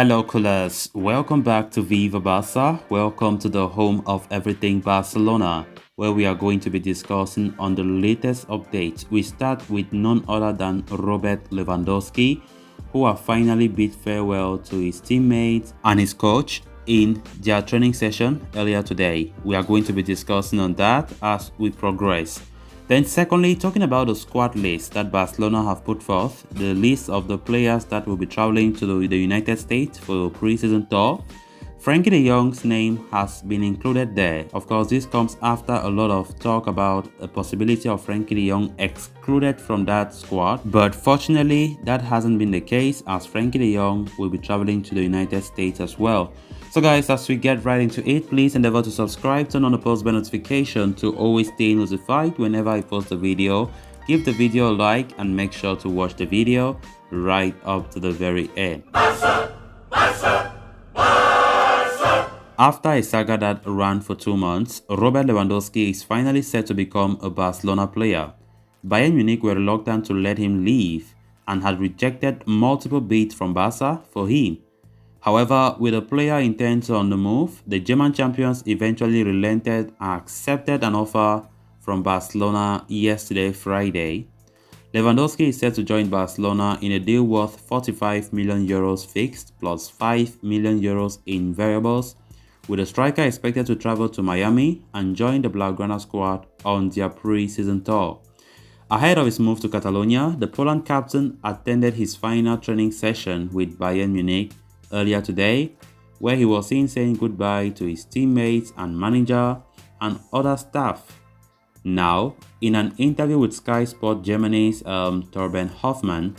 Hello, coolers. Welcome back to Viva Barca. Welcome to the home of everything Barcelona, where we are going to be discussing on the latest updates. We start with none other than Robert Lewandowski, who have finally bid farewell to his teammates and his coach in their training session earlier today. We are going to be discussing on that as we progress. Then secondly, talking about the squad list that Barcelona have put forth, the list of the players that will be traveling to the United States for the pre-season tour, Frankie de Jong's name has been included there. Of course, this comes after a lot of talk about a possibility of Frankie de Jong excluded from that squad, but fortunately that hasn't been the case, as Frankie de Jong will be traveling to the United States as well. So guys, as we get right into it, please endeavor to subscribe, turn on the post bell notification to always stay notified whenever I post a video. Give the video a like and make sure to watch the video right up to the very end. Barca! Barca! Barca! After a saga that ran for 2 months, Robert Lewandowski is finally set to become a Barcelona player. Bayern Munich were reluctant to let him leave and had rejected multiple bids from Barca for him. However, with the player intent on the move, the German champions eventually relented and accepted an offer from Barcelona yesterday, Friday. Lewandowski is set to join Barcelona in a deal worth 45 million euros fixed plus 5 million euros in variables, with the striker expected to travel to Miami and join the Blaugrana squad on their pre-season tour. Ahead of his move to Catalonia, the Poland captain attended his final training session with Bayern Munich earlier today, where he was seen saying goodbye to his teammates and manager and other staff. Now, in an interview with Sky Sport Germany's Torben Hoffmann,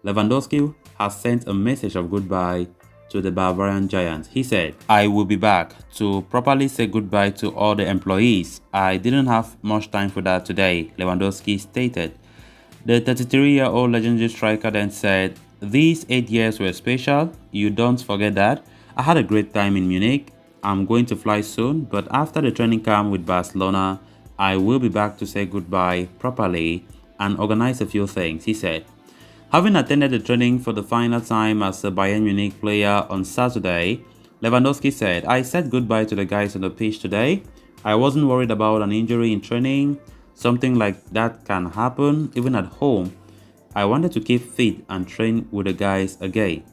Lewandowski has sent a message of goodbye to the Bavarian giant. He said, "I will be back to properly say goodbye to all the employees. I didn't have much time for that today," Lewandowski stated. The 33-year-old legendary striker then said, "These 8 years were special, you don't forget that. I had a great time in Munich. I'm going to fly soon, but after the training camp with Barcelona, I will be back to say goodbye properly and organize a few things," he said. Having attended the training for the final time as a Bayern Munich player on Saturday, Lewandowski said, "I said goodbye to the guys on the pitch today. I wasn't worried about an injury in training. Something like that can happen even at home. I wanted to keep fit and train with the guys again."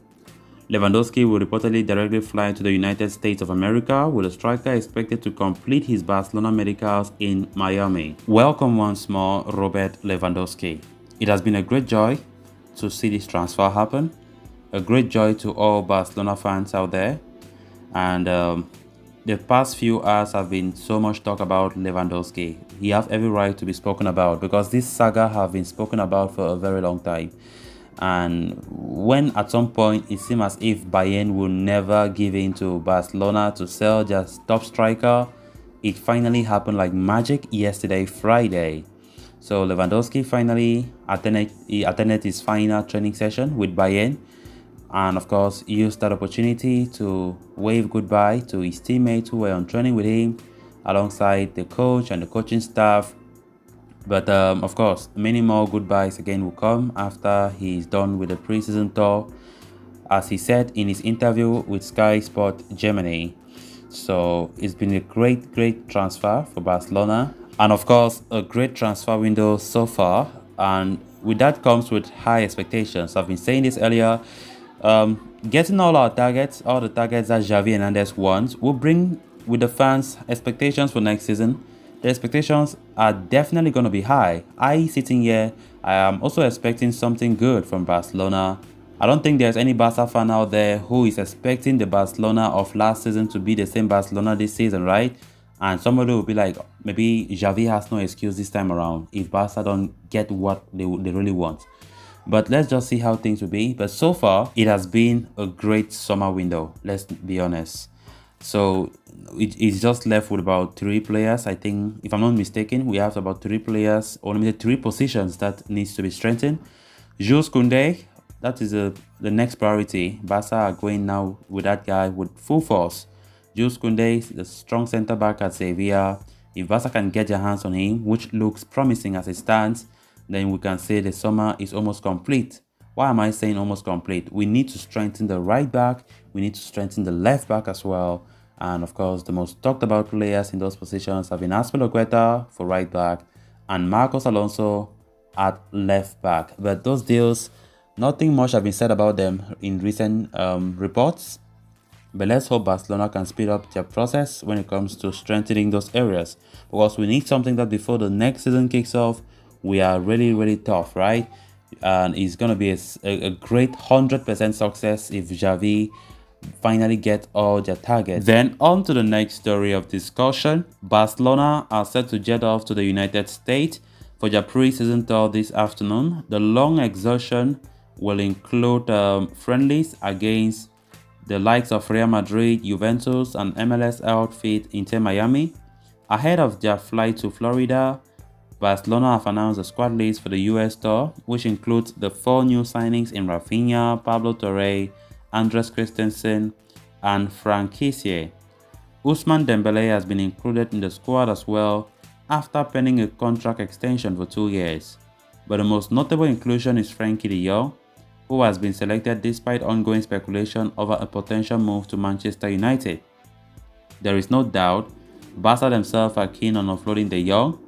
Lewandowski will reportedly directly fly to the United States of America, with the striker expected to complete his Barcelona medicals in Miami. Welcome once more, Robert Lewandowski. It has been a great joy to see this transfer happen, a great joy to all Barcelona fans out there, and the past few hours have been so much talk about Lewandowski. He has every right to be spoken about because this saga have been spoken about for a very long time. And when at some point it seemed as if Bayern will never give in to Barcelona to sell their top striker, it finally happened like magic yesterday, Friday. So Lewandowski finally attended his final training session with Bayern, and of course used that opportunity to wave goodbye to his teammates who were on training with him, alongside the coach and the coaching staff. But of course, many more goodbyes again will come after he's done with the pre-season tour, as he said in his interview with Sky Sport Germany. So it's been a great transfer for Barcelona, and of course a great transfer window so far, and with that comes with high expectations. I've been saying this earlier. Getting all the targets that Xavi Hernandez wants will bring with the fans expectations for next season. The expectations are definitely going to be high. Sitting here, I am also expecting something good from Barcelona. I don't think there's any Barca fan out there who is expecting the Barcelona of last season to be the same Barcelona this season, right? And somebody will be like, maybe Xavi has no excuse this time around if Barca don't get what they really want. But let's just see how things will be. But so far, it has been a great summer window, let's be honest. So it's just left with about 3 players. I think, if I'm not mistaken, we have about 3 players, or maybe 3 positions that needs to be strengthened. Jules Koundé, that is the next priority. Barca are going now with that guy with full force. Jules Koundé, the strong centre back at Sevilla. If Barca can get their hands on him, which looks promising as it stands, then we can say the summer is almost complete Why am I saying almost complete? We need to strengthen the right back. We need to strengthen the left back as well. And of course, the most talked about players in those positions have been Azpilicueta for right back and Marcos Alonso at left back. But those deals, nothing much have been said about them in recent reports. But let's hope Barcelona can speed up their process when it comes to strengthening those areas, because we need something that before the next season kicks off, we are really tough, right? And it's going to be a great 100% success if Xavi finally get all their targets. Then on to the next story of discussion. Barcelona are set to jet off to the United States for their pre-season tour this afternoon. The long excursion will include friendlies against the likes of Real Madrid, Juventus, and MLS outfit Inter Miami. Ahead of their flight to Florida, Barcelona have announced a squad list for the US tour, which includes the 4 new signings in Rafinha, Pablo Torre, Andres Christensen, and Frank Kessié. Ousmane Dembele has been included in the squad as well after penning a contract extension for 2 years. But the most notable inclusion is Frenkie de Jong, who has been selected despite ongoing speculation over a potential move to Manchester United. There is no doubt Barca themselves are keen on offloading de Jong,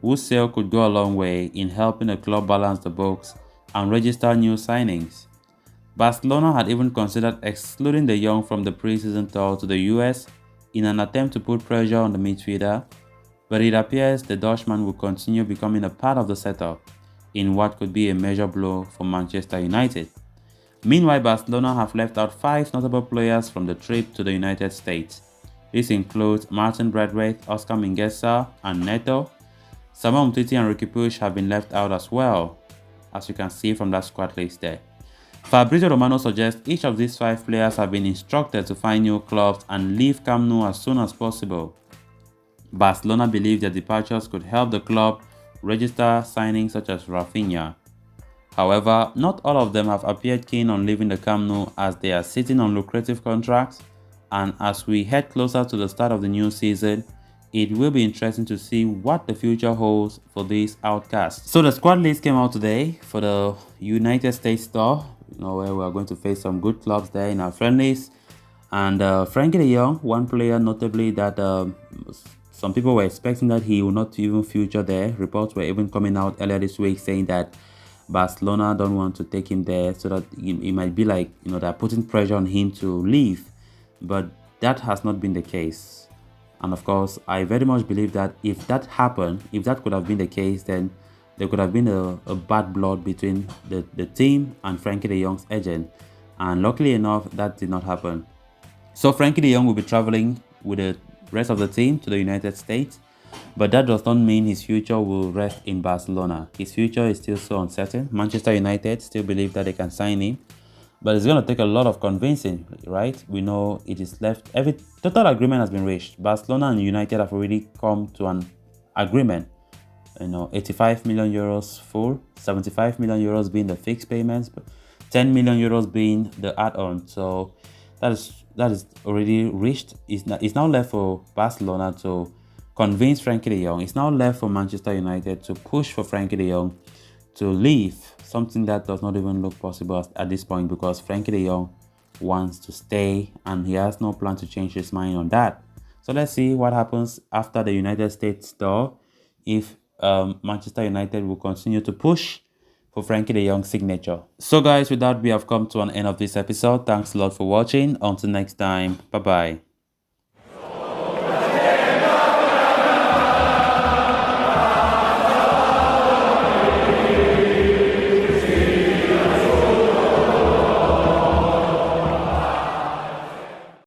whose sale could go a long way in helping the club balance the books and register new signings. Barcelona had even considered excluding de Jong from the preseason tour to the US in an attempt to put pressure on the midfielder, but it appears the Dutchman will continue becoming a part of the setup in what could be a major blow for Manchester United. Meanwhile, Barcelona have left out 5 notable players from the trip to the United States. This includes Martin Braithwaite, Oscar Mingueza, and Neto. Samuel Umtiti and Ricky Puig have been left out as well, as you can see from that squad list there. Fabrizio Romano suggests each of these 5 players have been instructed to find new clubs and leave Camp Nou as soon as possible. Barcelona believe their departures could help the club register signings such as Rafinha. However, not all of them have appeared keen on leaving the Camp Nou, as they are sitting on lucrative contracts, and as we head closer to the start of the new season, it will be interesting to see what the future holds for these outcasts. So the squad list came out today for the United States tour, where we are going to face some good clubs there in our friendlies. And Frenkie de Jong, one player notably that some people were expecting that he will not even feature there. Reports were even coming out earlier this week saying that Barcelona don't want to take him there, so that it might be like, they're putting pressure on him to leave. But that has not been the case. And of course, I very much believe that if that happened, if that could have been the case, then there could have been a bad blood between the team and Frenkie de Jong's agent. And luckily enough, that did not happen. So Frenkie de Jong will be traveling with the rest of the team to the United States, but that does not mean his future will rest in Barcelona. His future is still so uncertain. Manchester United still believe that they can sign him, but it's going to take a lot of convincing, right? We know it is left. Every total agreement has been reached. Barcelona and United have already come to an agreement. 85 million euros full, 75 million euros being the fixed payments, but 10 million euros being the add-on. So that is already reached. It's now left for Barcelona to convince Frenkie de Jong. It's now left for Manchester United to push for Frenkie de Jong to leave, something that does not even look possible at this point, because Frenkie de Jong wants to stay and he has no plan to change his mind on that. So let's see what happens after the United States tour, if Manchester United will continue to push for Frenkie de Jong's signature. So guys, with that, we have come to an end of this episode. Thanks a lot for watching. Until next time, bye bye.